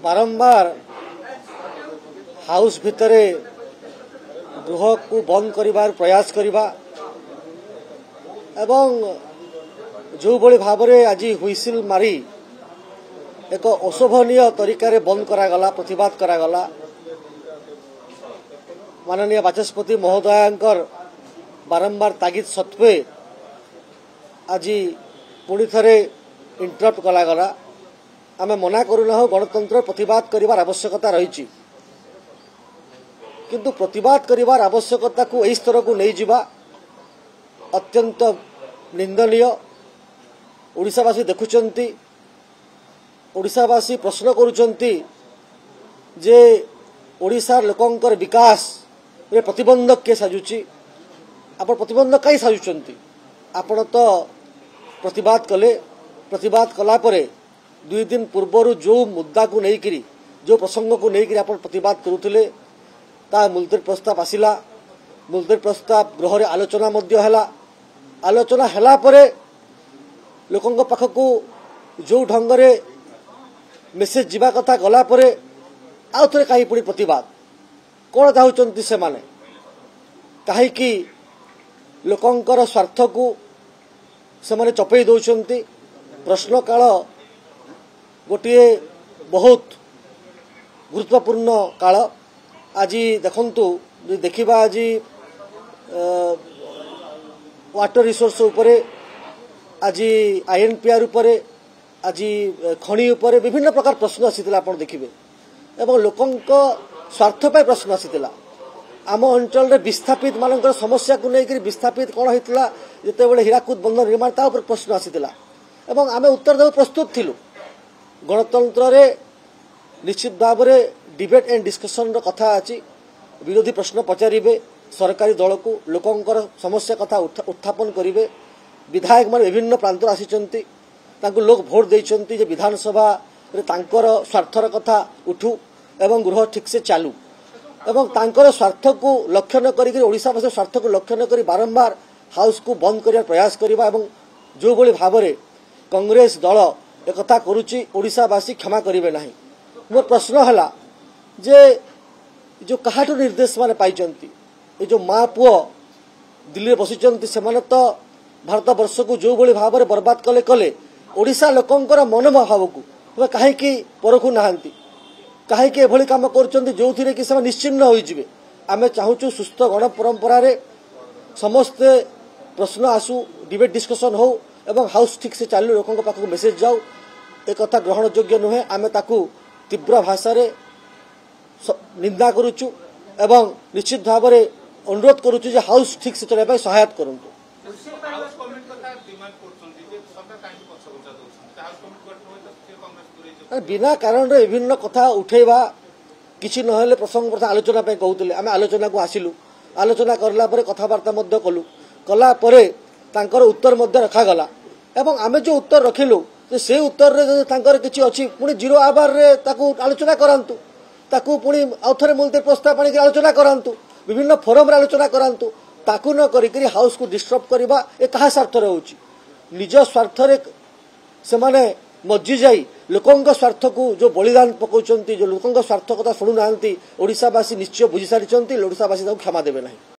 बारंबार हाउस भितरे गृह को बंद करिबार प्रयास करिबा एवं जो बड़ी भावरे आज हुइसिल मारी एक अशोभनीय तरीका बंद करागला प्रतिवाद करागला माननीय बाचस्पति महोदयांकर बारंबार तागिद सत्वे आज पुणी थे इंटरप्ट करागला आम मना करूना गणतंत्र प्रतिवाद करिवार आवश्यकता रही किंतु प्रतिवाद करिवार आवश्यकता को एही स्तर को नहीं जिबा अत्यंत निंदनीय। ओडिशावासी देखुचंती ओडिशावासी प्रश्न करुचंती जे ओडिशा लोकंकर विकास रे प्रतिबंधक के साजुची आपण प्रतिबंधक कई साजुचंती आपण तो प्रतिवाद कले प्रतिवाद कला परे 2 दिन पूर्व जो मुद्दा को नहीं करी जो प्रसंग को नहीं करी आपण प्रतिवाद करुथिले ता मुलतवी प्रस्ताव आसिला मुलतवी प्रस्ताव गृह रे आलोचना मध्य हला आलोचना हला परे लोकंक पाखकू जो ढंग रे मेसेज जीवा कथा गला परे आउ थरे काई पुणी प्रतिवाद कोन चाहुचंती से माने काहे कि लोकंकर स्वार्थ को से माने चपई दउचंती। प्रश्न काल गोटे बहुत गुरुत्वपूर्ण काल आज देखंतु देखिबा आज वाटर रिसोर्स उपरे आज आईएनपीआर उपरे आज खनि उपरे विभिन्न प्रकार प्रश्न आसीतिला आपण देखिबे एवं लोकंक स्वार्थ पाई प्रश्न आसीतिला। आम अंचल रे विस्थापित मानकर समस्या को लेकर विस्थापित कौन होता जिते बड़े हीराकुद बंदर निर्माण ता ऊपर प्रश्न आसीतिला एवं आमे उत्तर देव प्रस्तुत थिलु। गणतंत्र रे निश्चित भाव रे डिबेट एंड डिस्कशन रो कथा अछि विरोधी प्रश्न पचारिबे सरकारी दल को लोकंकर समस्या कथा उत्थापन करिवे विधायक मान विभिन्न प्रांतर आसीचंती तांको लोक भोट देइचंती जे विधानसभा रे तांकर स्वार्थर कथा उठू एवं गृह ठीक से चालू एवं तांकर स्वार्थ को लक्ष्य न करी ओडिशावासी स्वार्थ को लक्ष्य न करी बारंबार हाउस को बंद करिया प्रयास करिबा एवं जो बड़ी भावरे कांग्रेस दल एक कथा करूची ओडिशावासी क्षमा करिवे नाही। मोर प्रश्न हला जे जो कहाटो निर्देश माने पाइचंती ए जो माँ पुओ दिल्ली बसिचंती से माने तो भारत वर्ष को जो बड़ी भावरे बर्बाद कले कले ओडिशा लोकंकर मनोभाव को काहे कि परखु नाहंती काहे कि एभली काम करचंती जो थिरे कि से निश्चिन्न होई जिवे। आमे चाहूचु सुस्थ गण परंपरा रे समस्त प्रश्न आसु डिबेट डिस्कशन हो एवं हाउस ठीक से चालू लोकंक पाखक मेसेज जाऊ एक कथा ग्रहण योग्य नुहे। आमे ताकू तीव्र भाषा रे निंदा करूचु एवं निश्चित भाव में अनुरोध करूचु जे हाउस ठीक से चलाइबा सहायता करंतु। बिना कारण रे विभिन्न कथा उठेबा किछि नहेले प्रसंग प्रथा आलोचना पे कहउतले आमे आलोचना को आसिलु आलोचना करला परे कथावार्ता मध्य कलु कला परे तांकर उत्तर मध्य रखा गला एवं आमे जो उत्तर रखिलु से उत्तर रे तांकर किछि अछि पुनी जीरो आवर रे ताकू आलोचना करंतु ताकू पुणी आउथरे मुलतवी प्रस्ताव आनी आलोचना करांतु विभिन्न फोरम रे आलोचना करांतु ताकू न करी हाउस को डिस्टर्ब करबा ए कहा स्वार्थ रे होची निज स्वार्थ रे से माने मज्जी जाई लोकंक स्वार्थ को जो बलिदान पकाउचंती जो लोकंक स्वार्थ कथा शुणु नांती ओडिशावासी निश्चय बुझी सारिचंती ओडिशावासी ताकू क्षमा देबे नाही।